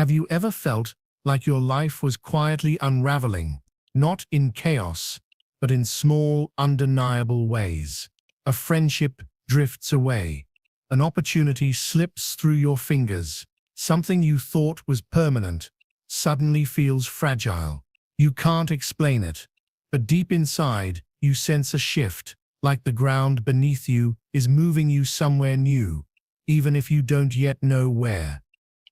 Have you ever felt like your life was quietly unraveling, not in chaos, but in small, undeniable ways? A friendship drifts away. An opportunity slips through your fingers. Something you thought was permanent suddenly feels fragile. You can't explain it, but deep inside, you sense a shift, like the ground beneath you is moving you somewhere new, even if you don't yet know where.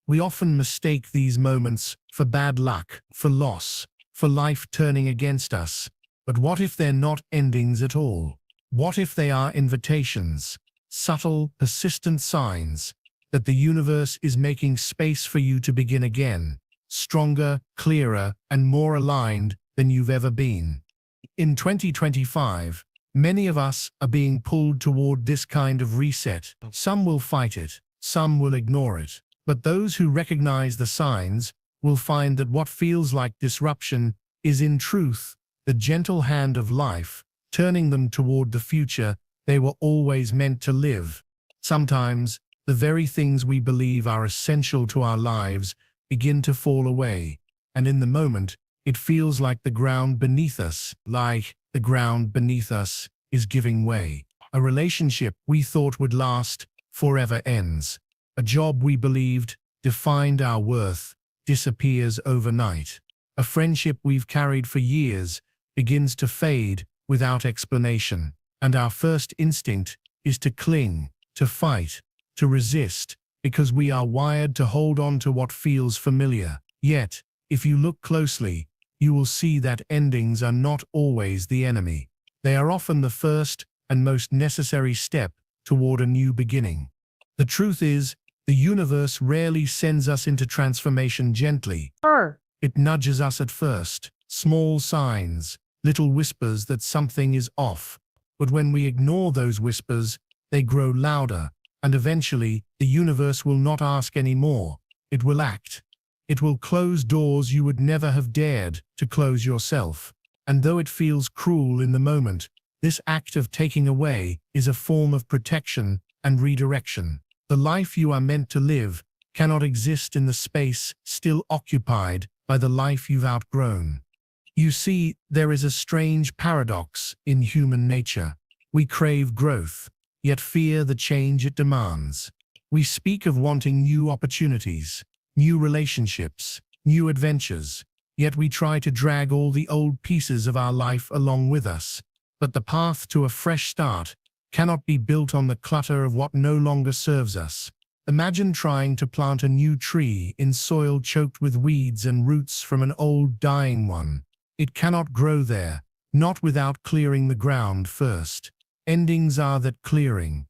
We often mistake these moments for bad luck, for loss, for life turning against us. But what if they're not endings at all? What if they are invitations, subtle, persistent signs that the universe is making space for you to begin again, stronger, clearer, and more aligned than you've ever been? In 2025, many of us are being pulled toward this kind of reset. Some will fight it, some will ignore it. But those who recognize the signs will find that what feels like disruption is in truth the gentle hand of life, turning them toward the future they were always meant to live. Sometimes, the very things we believe are essential to our lives begin to fall away, and in the moment, it feels like the ground beneath us, is giving way. A relationship we thought would last forever ends. A job we believed defined our worth disappears overnight. A friendship we've carried for years begins to fade without explanation. And our first instinct is to cling, to fight, to resist, because we are wired to hold on to what feels familiar. Yet, if you look closely, you will see that endings are not always the enemy. They are often the first and most necessary step toward a new beginning. The truth is, the universe rarely sends us into transformation gently. It nudges us at first, small signs, little whispers that something is off. But when we ignore those whispers, they grow louder, and eventually, the universe will not ask any more. It will act. It will close doors you would never have dared to close yourself. And though it feels cruel in the moment, this act of taking away is a form of protection and redirection. The life you are meant to live cannot exist in the space still occupied by the life you've outgrown. You see, there is a strange paradox in human nature. We crave growth, yet fear the change it demands. We speak of wanting new opportunities, new relationships, new adventures, yet we try to drag all the old pieces of our life along with us. But the path to a fresh start cannot be built on the clutter of what no longer serves us. Imagine trying to plant a new tree in soil choked with weeds and roots from an old, dying one. It cannot grow there, not without clearing the ground first. Endings are that clearing.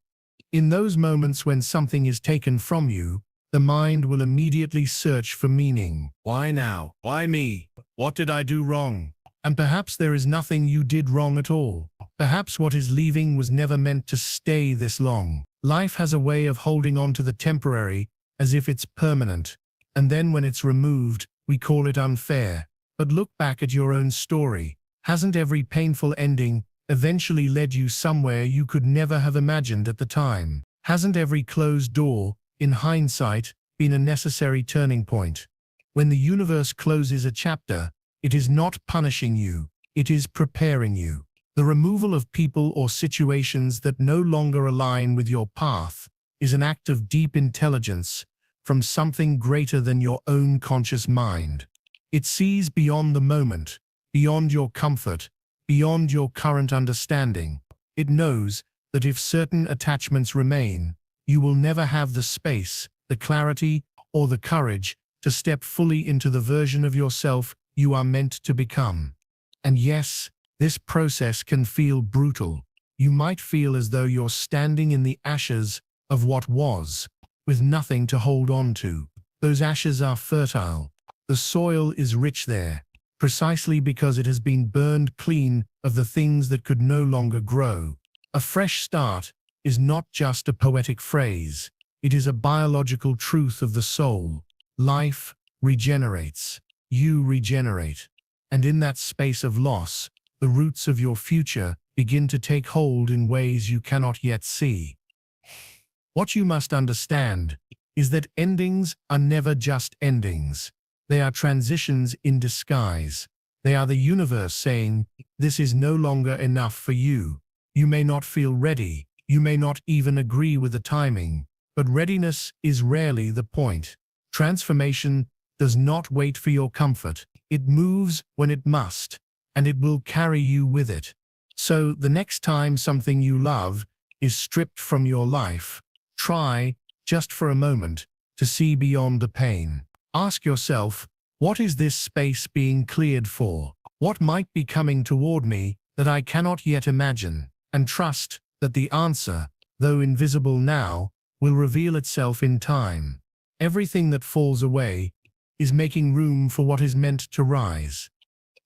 In those moments when something is taken from you, the mind will immediately search for meaning. Why now? Why me? What did I do wrong? And perhaps there is nothing you did wrong at all. Perhaps what is leaving was never meant to stay this long. Life has a way of holding on to the temporary as if it's permanent, and then when it's removed, we call it unfair. But look back at your own story. Hasn't every painful ending eventually led you somewhere you could never have imagined at the time? Hasn't every closed door, in hindsight, been a necessary turning point? When the universe closes a chapter, it is not punishing you, it is preparing you. The removal of people or situations that no longer align with your path is an act of deep intelligence from something greater than your own conscious mind. It sees beyond the moment, beyond your comfort, beyond your current understanding. It knows that if certain attachments remain, you will never have the space, the clarity, or the courage to step fully into the version of yourself you are meant to become. And yes, this process can feel brutal. You might feel as though you're standing in the ashes of what was, with nothing to hold on to. Those ashes are fertile. The soil is rich there, precisely because it has been burned clean of the things that could no longer grow. A fresh start is not just a poetic phrase. It is a biological truth of the soul. Life regenerates. You regenerate. And in that space of loss, the roots of your future begin to take hold in ways you cannot yet see. What you must understand is that endings are never just endings. They are transitions in disguise. They are the universe saying, this is no longer enough for you. You may not feel ready. You may not even agree with the timing. But readiness is rarely the point. Transformation does not wait for your comfort. It moves when it must, and it will carry you with it. So the next time something you love is stripped from your life, try, just for a moment, to see beyond the pain. Ask yourself, what is this space being cleared for? What might be coming toward me that I cannot yet imagine? And trust that the answer, though invisible now, will reveal itself in time. Everything that falls away is making room for what is meant to rise.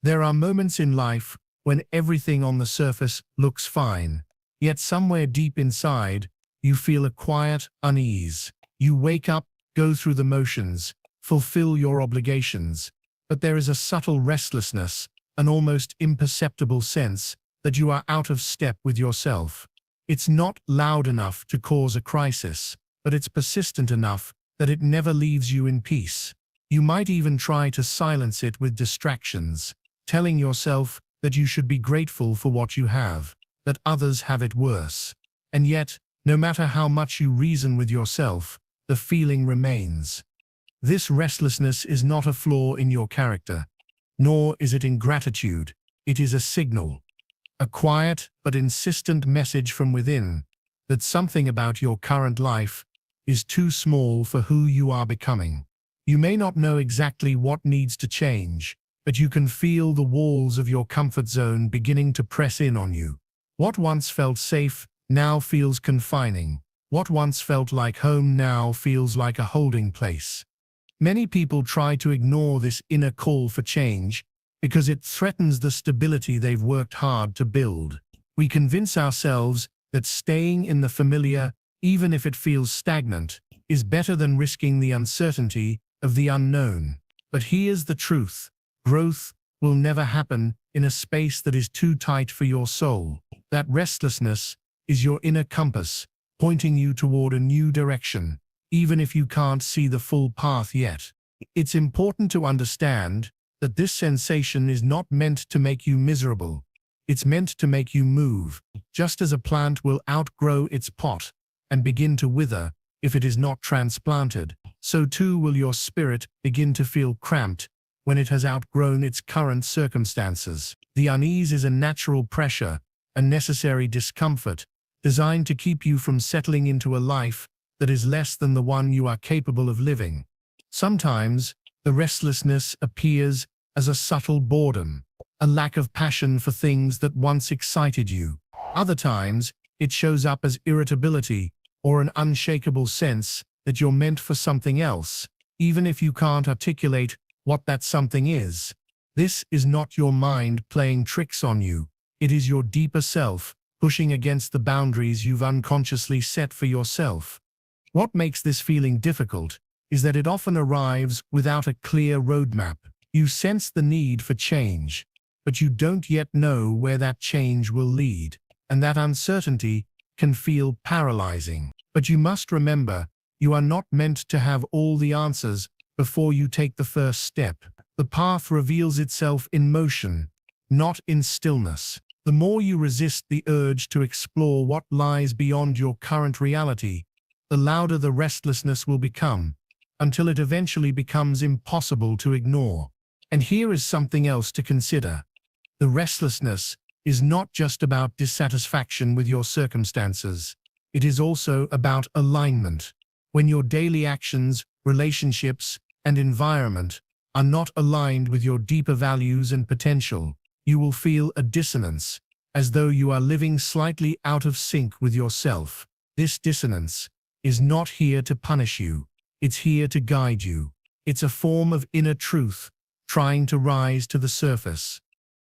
There are moments in life when everything on the surface looks fine, yet somewhere deep inside, you feel a quiet unease. You wake up, go through the motions, fulfill your obligations, but there is a subtle restlessness, an almost imperceptible sense that you are out of step with yourself. It's not loud enough to cause a crisis, but it's persistent enough that it never leaves you in peace. You might even try to silence it with distractions, telling yourself that you should be grateful for what you have, that others have it worse. And yet, no matter how much you reason with yourself, the feeling remains. This restlessness is not a flaw in your character, nor is it ingratitude. It is a signal. A quiet but insistent message from within that something about your current life is too small for who you are becoming. You may not know exactly what needs to change, but you can feel the walls of your comfort zone beginning to press in on you. What once felt safe now feels confining. What once felt like home now feels like a holding place. Many people try to ignore this inner call for change because it threatens the stability they've worked hard to build. We convince ourselves that staying in the familiar, even if it feels stagnant, is better than risking the uncertainty of the unknown. But here's the truth. Growth will never happen in a space that is too tight for your soul. That restlessness is your inner compass, pointing you toward a new direction, even if you can't see the full path yet. It's important to understand that this sensation is not meant to make you miserable. It's meant to make you move, just as a plant will outgrow its pot and begin to wither if it is not transplanted. So too will your spirit begin to feel cramped when it has outgrown its current circumstances. The unease is a natural pressure, a necessary discomfort, designed to keep you from settling into a life that is less than the one you are capable of living. Sometimes, the restlessness appears as a subtle boredom, a lack of passion for things that once excited you. Other times, it shows up as irritability or an unshakable sense that you're meant for something else, even if you can't articulate what that something is. This is not your mind playing tricks on you. It is your deeper self pushing against the boundaries you've unconsciously set for yourself. What makes this feeling difficult is that it often arrives without a clear roadmap. You sense the need for change, but you don't yet know where that change will lead, and that uncertainty can feel paralyzing. But you must remember, you are not meant to have all the answers before you take the first step. The path reveals itself in motion, not in stillness. The more you resist the urge to explore what lies beyond your current reality, the louder the restlessness will become, until it eventually becomes impossible to ignore. And here is something else to consider. The restlessness is not just about dissatisfaction with your circumstances. It is also about alignment. When your daily actions, relationships, and environment are not aligned with your deeper values and potential, you will feel a dissonance, as though you are living slightly out of sync with yourself. This dissonance is not here to punish you. It's here to guide you. It's a form of inner truth, trying to rise to the surface.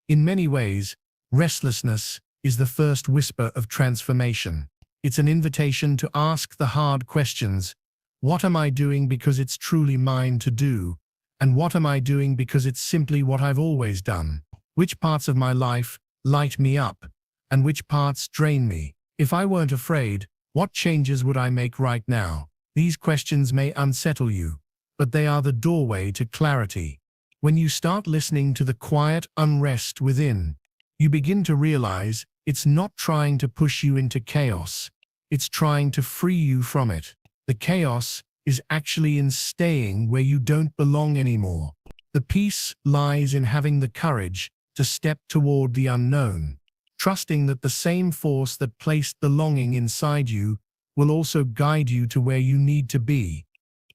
In many ways, restlessness is the first whisper of transformation. It's an invitation to ask the hard questions. What am I doing because it's truly mine to do? And what am I doing because it's simply what I've always done? Which parts of my life light me up, and which parts drain me? If I weren't afraid, what changes would I make right now? These questions may unsettle you, but they are the doorway to clarity. When you start listening to the quiet unrest within, you begin to realize it's not trying to push you into chaos. It's trying to free you from it. The chaos is actually in staying where you don't belong anymore. The peace lies in having the courage to step toward the unknown, trusting that the same force that placed the longing inside you will also guide you to where you need to be.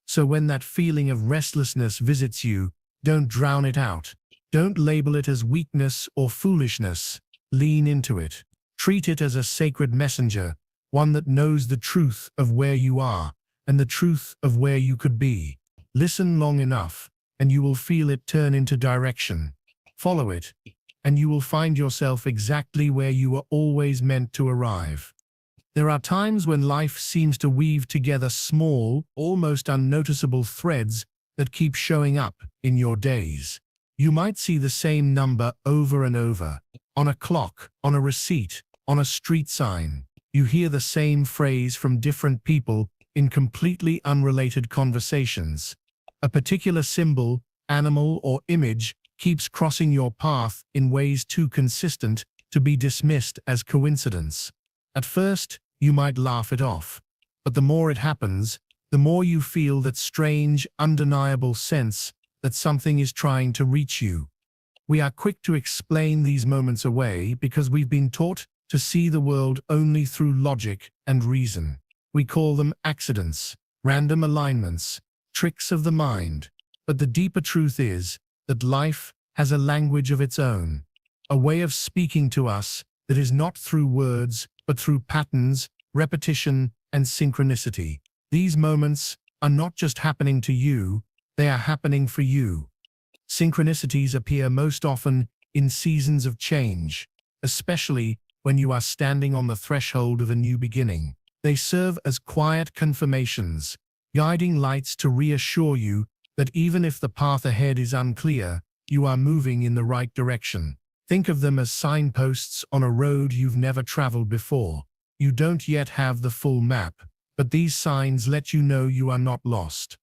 So when that feeling of restlessness visits you, don't drown it out. Don't label it as weakness or foolishness. Lean into it. Treat it as a sacred messenger, one that knows the truth of where you are and the truth of where you could be. Listen long enough, and you will feel it turn into direction. Follow it, and you will find yourself exactly where you were always meant to arrive. There are times when life seems to weave together small, almost unnoticeable threads that keep showing up in your days. You might see the same number over and over, on a clock, on a receipt, on a street sign. You hear the same phrase from different people in completely unrelated conversations. A particular symbol, animal, or image keeps crossing your path in ways too consistent to be dismissed as coincidence. At first, you might laugh it off, but the more it happens, the more you feel that strange, undeniable sense that something is trying to reach you. We are quick to explain these moments away because we've been taught to see the world only through logic and reason. We call them accidents, random alignments, tricks of the mind. But the deeper truth is that life has a language of its own, a way of speaking to us that is not through words, but through patterns, repetition, and synchronicity. These moments are not just happening to you, they are happening for you. Synchronicities appear most often in seasons of change, especially when you are standing on the threshold of a new beginning. They serve as quiet confirmations, guiding lights to reassure you that even if the path ahead is unclear, you are moving in the right direction. Think of them as signposts on a road you've never traveled before. You don't yet have the full map, but these signs let you know you are not lost.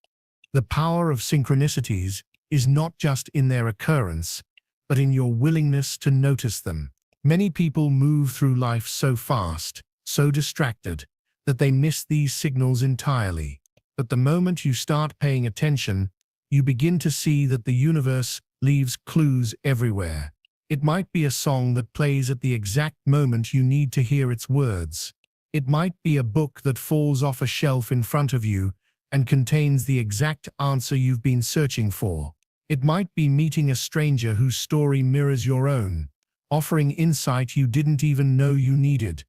The power of synchronicities is not just in their occurrence, but in your willingness to notice them. Many people move through life so fast, so distracted, that they miss these signals entirely. But the moment you start paying attention, you begin to see that the universe leaves clues everywhere. It might be a song that plays at the exact moment you need to hear its words. It might be a book that falls off a shelf in front of you and contains the exact answer you've been searching for. It might be meeting a stranger whose story mirrors your own, offering insight you didn't even know you needed.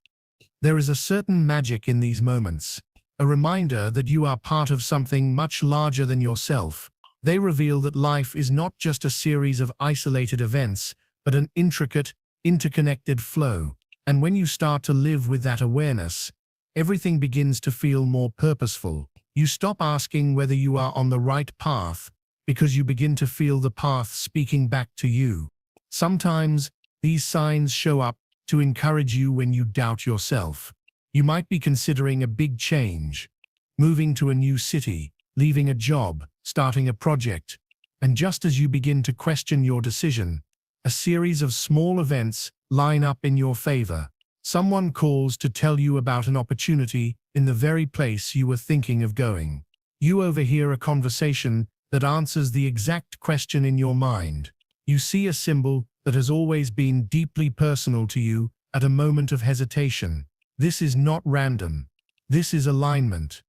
There is a certain magic in these moments, a reminder that you are part of something much larger than yourself. They reveal that life is not just a series of isolated events, but an intricate, interconnected flow. And when you start to live with that awareness, everything begins to feel more purposeful. You stop asking whether you are on the right path because you begin to feel the path speaking back to you. Sometimes these signs show up to encourage you when you doubt yourself. You might be considering a big change, moving to a new city, leaving a job, starting a project, and just as you begin to question your decision, a series of small events line up in your favor. Someone calls to tell you about an opportunity in the very place you were thinking of going. You overhear a conversation that answers the exact question in your mind. You see a symbol that has always been deeply personal to you at a moment of hesitation. This is not random. This is alignment.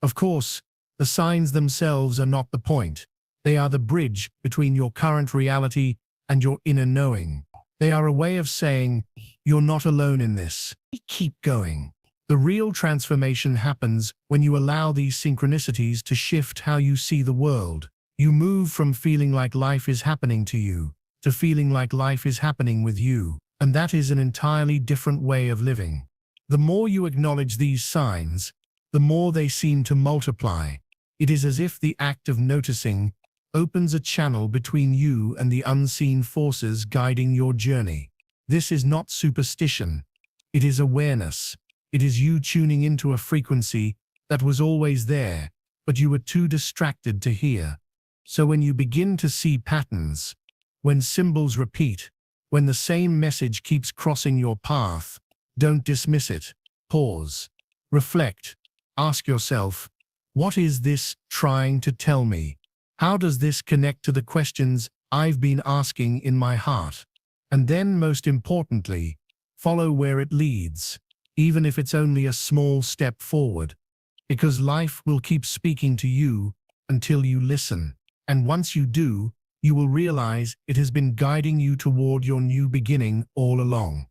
Of course, the signs themselves are not the point. They are the bridge between your current reality and your inner knowing. They are a way of saying, you're not alone in this. Keep going. The real transformation happens when you allow these synchronicities to shift how you see the world. You move from feeling like life is happening to you to feeling like life is happening with you, and that is an entirely different way of living. The more you acknowledge these signs, the more they seem to multiply. It is as if the act of noticing opens a channel between you and the unseen forces guiding your journey. This is not superstition. It is awareness. It is you tuning into a frequency that was always there, but you were too distracted to hear. So when you begin to see patterns, when symbols repeat, when the same message keeps crossing your path, don't dismiss it. Pause. Reflect. Ask yourself, what is this trying to tell me? How does this connect to the questions I've been asking in my heart? And then, most importantly, follow where it leads, even if it's only a small step forward. Because life will keep speaking to you until you listen. And once you do, you will realize it has been guiding you toward your new beginning all along.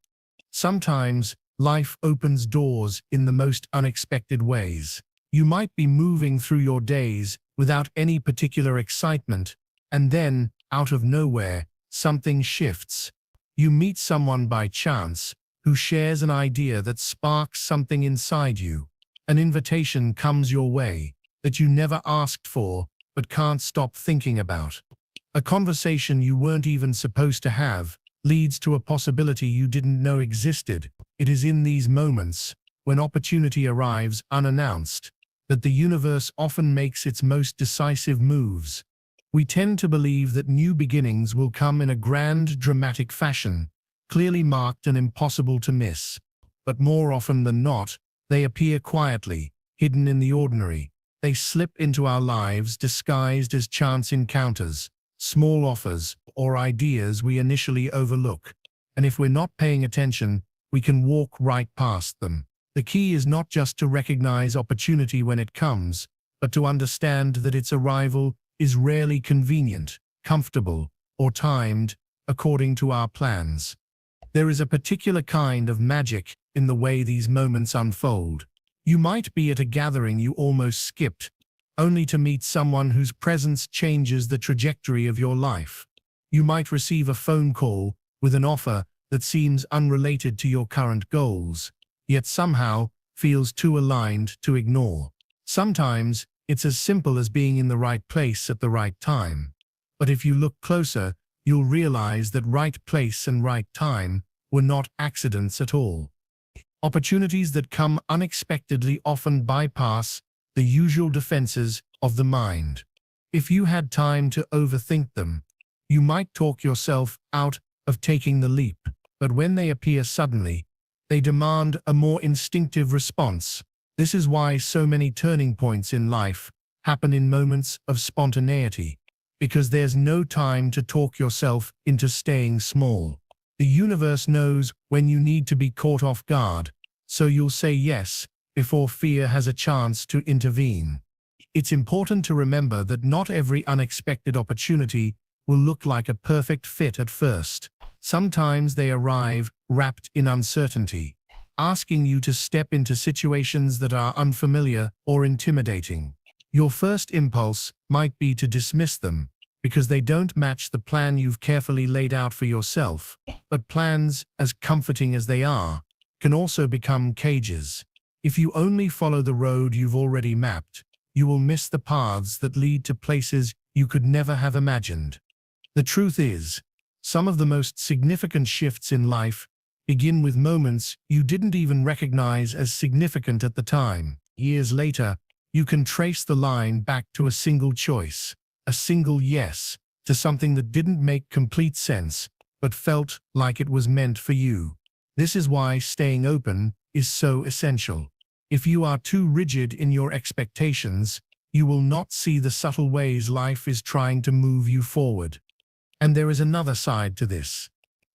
Sometimes, life opens doors in the most unexpected ways. You might be moving through your days without any particular excitement, and then, out of nowhere, something shifts. You meet someone by chance who shares an idea that sparks something inside you. An invitation comes your way that you never asked for but can't stop thinking about. A conversation you weren't even supposed to have leads to a possibility you didn't know existed. It is in these moments, when opportunity arrives unannounced, that the universe often makes its most decisive moves. We tend to believe that new beginnings will come in a grand, dramatic fashion, clearly marked and impossible to miss. But more often than not, they appear quietly, hidden in the ordinary. They slip into our lives disguised as chance encounters, small offers, or ideas we initially overlook. And if we're not paying attention, we can walk right past them. The key is not just to recognize opportunity when it comes, but to understand that its arrival is rarely convenient, comfortable, or timed according to our plans. There is a particular kind of magic in the way these moments unfold. You might be at a gathering you almost skipped, only to meet someone whose presence changes the trajectory of your life. You might receive a phone call with an offer that seems unrelated to your current goals, yet somehow feels too aligned to ignore. Sometimes it's as simple as being in the right place at the right time. But if you look closer, you'll realize that right place and right time were not accidents at all. Opportunities that come unexpectedly often bypass the usual defenses of the mind. If you had time to overthink them, you might talk yourself out of taking the leap. But when they appear suddenly, they demand a more instinctive response. This is why so many turning points in life happen in moments of spontaneity, because there's no time to talk yourself into staying small. The universe knows when you need to be caught off guard, so you'll say yes before fear has a chance to intervene. It's important to remember that not every unexpected opportunity will look like a perfect fit at first. Sometimes they arrive wrapped in uncertainty, asking you to step into situations that are unfamiliar or intimidating. Your first impulse might be to dismiss them, because they don't match the plan you've carefully laid out for yourself. But plans, as comforting as they are, can also become cages. If you only follow the road you've already mapped, you will miss the paths that lead to places you could never have imagined. The truth is, some of the most significant shifts in life begin with moments you didn't even recognize as significant at the time. Years later, you can trace the line back to a single choice, a single yes, to something that didn't make complete sense, but felt like it was meant for you. This is why staying open is so essential. If you are too rigid in your expectations, you will not see the subtle ways life is trying to move you forward. And there is another side to this.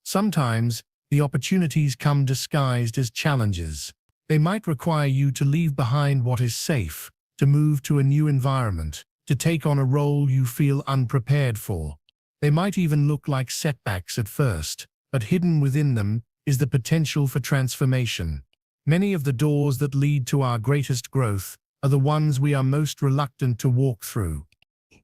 Sometimes, the opportunities come disguised as challenges. They might require you to leave behind what is safe, to move to a new environment, to take on a role you feel unprepared for. They might even look like setbacks at first, but hidden within them is the potential for transformation. Many of the doors that lead to our greatest growth are the ones we are most reluctant to walk through.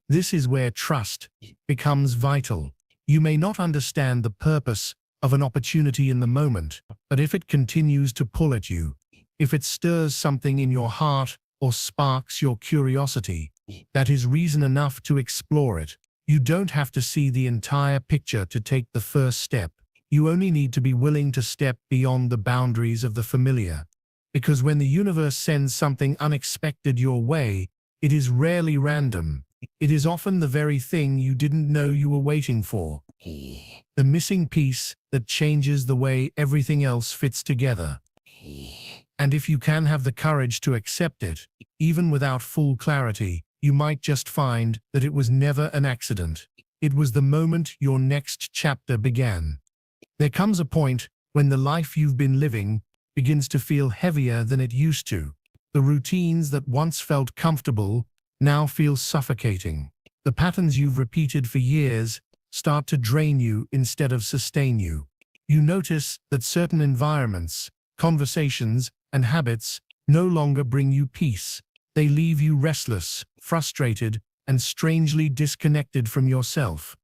This is where trust becomes vital. You may not understand the purpose of an opportunity in the moment, but if it continues to pull at you, if it stirs something in your heart or sparks your curiosity, that is reason enough to explore it. You don't have to see the entire picture to take the first step. You only need to be willing to step beyond the boundaries of the familiar. Because when the universe sends something unexpected your way, it is rarely random. It is often the very thing you didn't know you were waiting for. The missing piece that changes the way everything else fits together. And if you can have the courage to accept it, even without full clarity, you might just find that it was never an accident. It was the moment your next chapter began. There comes a point when the life you've been living begins to feel heavier than it used to. The routines that once felt comfortable now feel suffocating. The patterns you've repeated for years start to drain you instead of sustain you. You notice that certain environments, conversations, and habits no longer bring you peace. They leave you restless, frustrated, and strangely disconnected from yourself.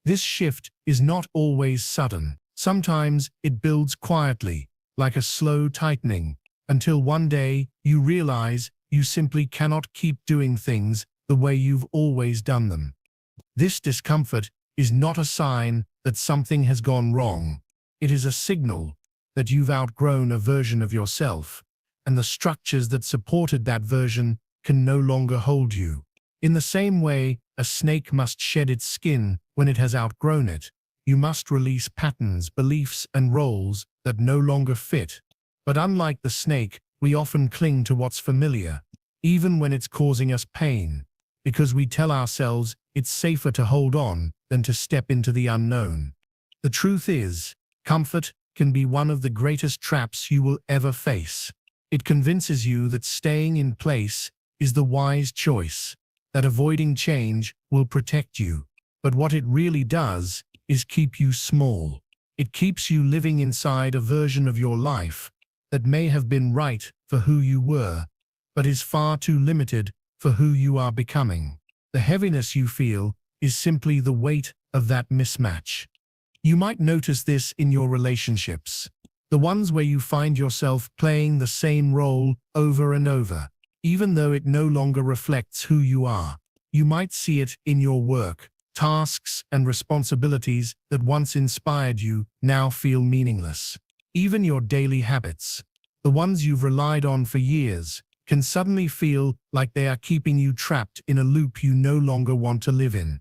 This shift is not always sudden. Sometimes it builds quietly, like a slow tightening, until one day you realize you simply cannot keep doing things the way you've always done them. This discomfort is not a sign that something has gone wrong. It is a signal that you've outgrown a version of yourself, and the structures that supported that version can no longer hold you. In the same way, a snake must shed its skin when it has outgrown it. You must release patterns, beliefs, and roles that no longer fit. But unlike the snake, we often cling to what's familiar, even when it's causing us pain, because we tell ourselves it's safer to hold on than to step into the unknown. The truth is, comfort can be one of the greatest traps you will ever face. It convinces you that staying in place is the wise choice, that avoiding change will protect you. But what it really does is keep you small. It keeps you living inside a version of your life that may have been right for who you were, but is far too limited for who you are becoming. The heaviness you feel is simply the weight of that mismatch. You might notice this in your relationships, the ones where you find yourself playing the same role over and over, even though it no longer reflects who you are. You might see it in your work. Tasks and responsibilities that once inspired you now feel meaningless. Even your daily habits, the ones you've relied on for years, can suddenly feel like they are keeping you trapped in a loop you no longer want to live in.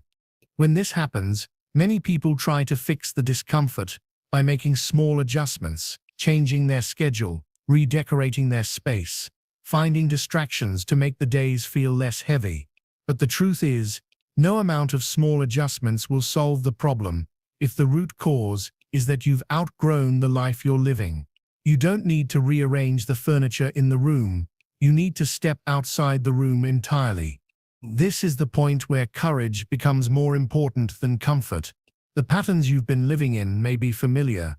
When this happens, many people try to fix the discomfort by making small adjustments, changing their schedule, redecorating their space, finding distractions to make the days feel less heavy. But the truth is, no amount of small adjustments will solve the problem if the root cause is that you've outgrown the life you're living. You don't need to rearrange the furniture in the room. You need to step outside the room entirely. This is the point where courage becomes more important than comfort. The patterns you've been living in may be familiar,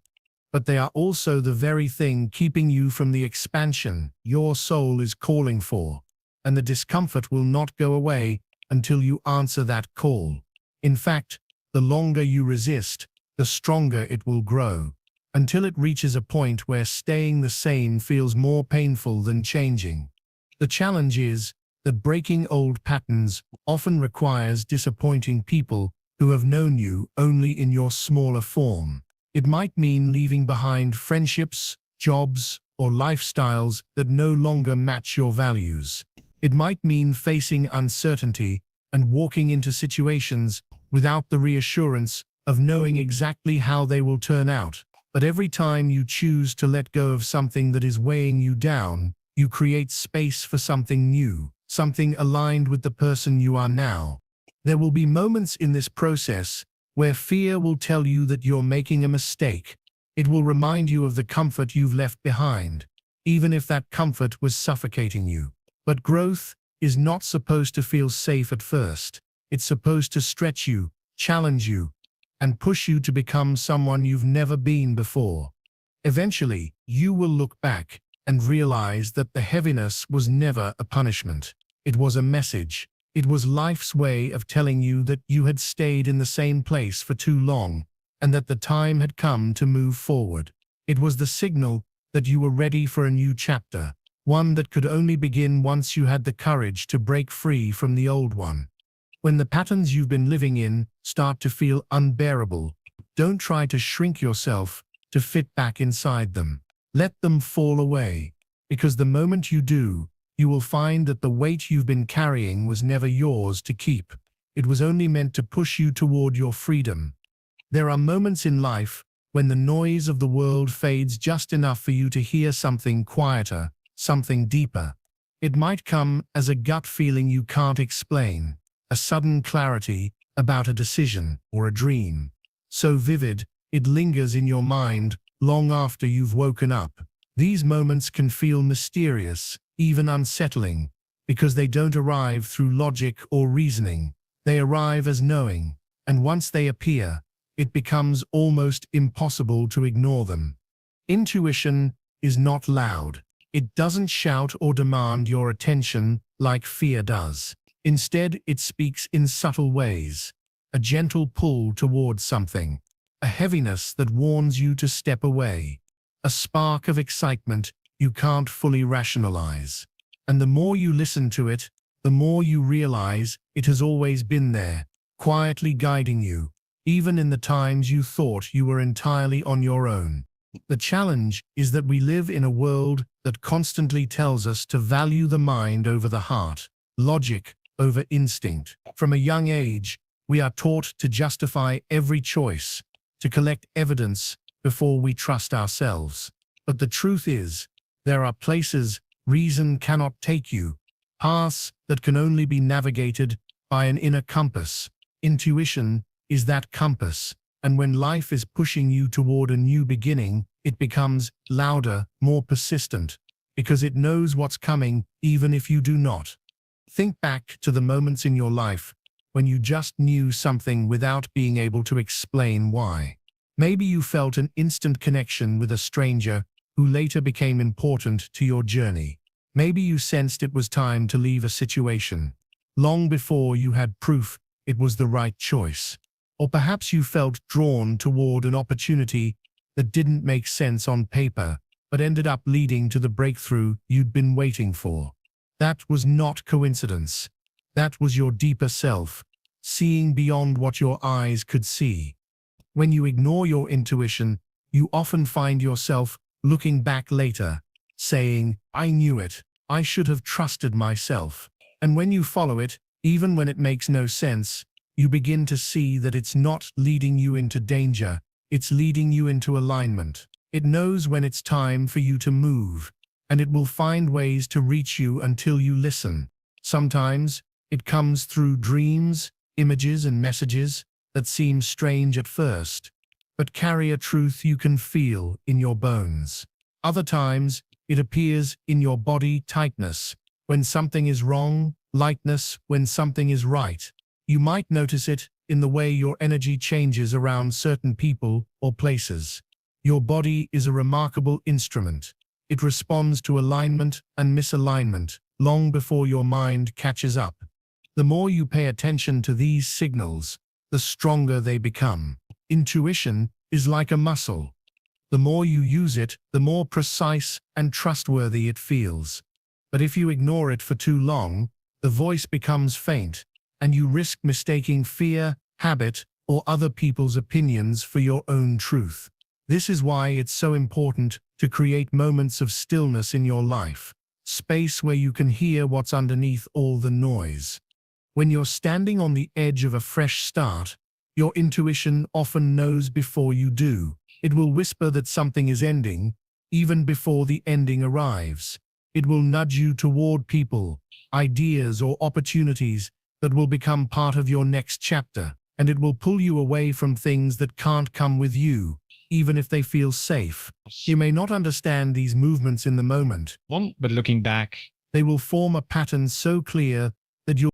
but they are also the very thing keeping you from the expansion your soul is calling for. And the discomfort will not go away until you answer that call. In fact, the longer you resist, the stronger it will grow, until it reaches a point where staying the same feels more painful than changing. The challenge is that breaking old patterns often requires disappointing people who have known you only in your smaller form. It might mean leaving behind friendships, jobs, or lifestyles that no longer match your values. It might mean facing uncertainty and walking into situations without the reassurance of knowing exactly how they will turn out. But every time you choose to let go of something that is weighing you down, you create space for something new, something aligned with the person you are now. There will be moments in this process where fear will tell you that you're making a mistake. It will remind you of the comfort you've left behind, even if that comfort was suffocating you. But growth is not supposed to feel safe at first. It's supposed to stretch you, challenge you, and push you to become someone you've never been before. Eventually, you will look back and realize that the heaviness was never a punishment. It was a message. It was life's way of telling you that you had stayed in the same place for too long, and that the time had come to move forward. It was the signal that you were ready for a new chapter, one that could only begin once you had the courage to break free from the old one. When the patterns you've been living in start to feel unbearable, don't try to shrink yourself to fit back inside them. Let them fall away, because the moment you do, you will find that the weight you've been carrying was never yours to keep. It was only meant to push you toward your freedom. There are moments in life when the noise of the world fades just enough for you to hear something quieter, something deeper. It might come as a gut feeling you can't explain, a sudden clarity about a decision or a dream, so vivid it lingers in your mind long after you've woken up. These moments can feel mysterious, even unsettling, because they don't arrive through logic or reasoning. They arrive as knowing, and once they appear, it becomes almost impossible to ignore them. Intuition is not loud. It doesn't shout or demand your attention like fear does. Instead, it speaks in subtle ways, a gentle pull towards something, a heaviness that warns you to step away, a spark of excitement you can't fully rationalize. And the more you listen to it, the more you realize it has always been there, quietly guiding you, even in the times you thought you were entirely on your own. The challenge is that we live in a world that constantly tells us to value the mind over the heart, logic over instinct. From a young age, we are taught to justify every choice, to collect evidence before we trust ourselves. But the truth is, there are places reason cannot take you, paths that can only be navigated by an inner compass. Intuition is that compass, and when life is pushing you toward a new beginning, it becomes louder, more persistent, because it knows what's coming even if you do not. Think back to the moments in your life when you just knew something without being able to explain why. Maybe you felt an instant connection with a stranger who later became important to your journey. Maybe you sensed it was time to leave a situation, long before you had proof it was the right choice. Or perhaps you felt drawn toward an opportunity that didn't make sense on paper, but ended up leading to the breakthrough you'd been waiting for. That was not coincidence. That was your deeper self, seeing beyond what your eyes could see. When you ignore your intuition, you often find yourself looking back later, saying, "I knew it, I should have trusted myself." And when you follow it, even when it makes no sense, you begin to see that it's not leading you into danger, it's leading you into alignment. It knows when it's time for you to move, and it will find ways to reach you until you listen. Sometimes it comes through dreams, images, and messages that seem strange at first, but carry a truth you can feel in your bones. Other times, it appears in your body: tightness when something is wrong, lightness when something is right. You might notice it in the way your energy changes around certain people or places. Your body is a remarkable instrument. It responds to alignment and misalignment long before your mind catches up. The more you pay attention to these signals, the stronger they become. Intuition is like a muscle. The more you use it, the more precise and trustworthy it feels. But if you ignore it for too long, the voice becomes faint, and you risk mistaking fear, habit, or other people's opinions for your own truth. This is why it's so important to create moments of stillness in your life, space where you can hear what's underneath all the noise. When you're standing on the edge of a fresh start, your intuition often knows before you do. It will whisper that something is ending, even before the ending arrives. It will nudge you toward people, ideas, or opportunities that will become part of your next chapter, and it will pull you away from things that can't come with you, even if they feel safe. You may not understand these movements in the moment, But looking back, they will form a pattern so clear that you'll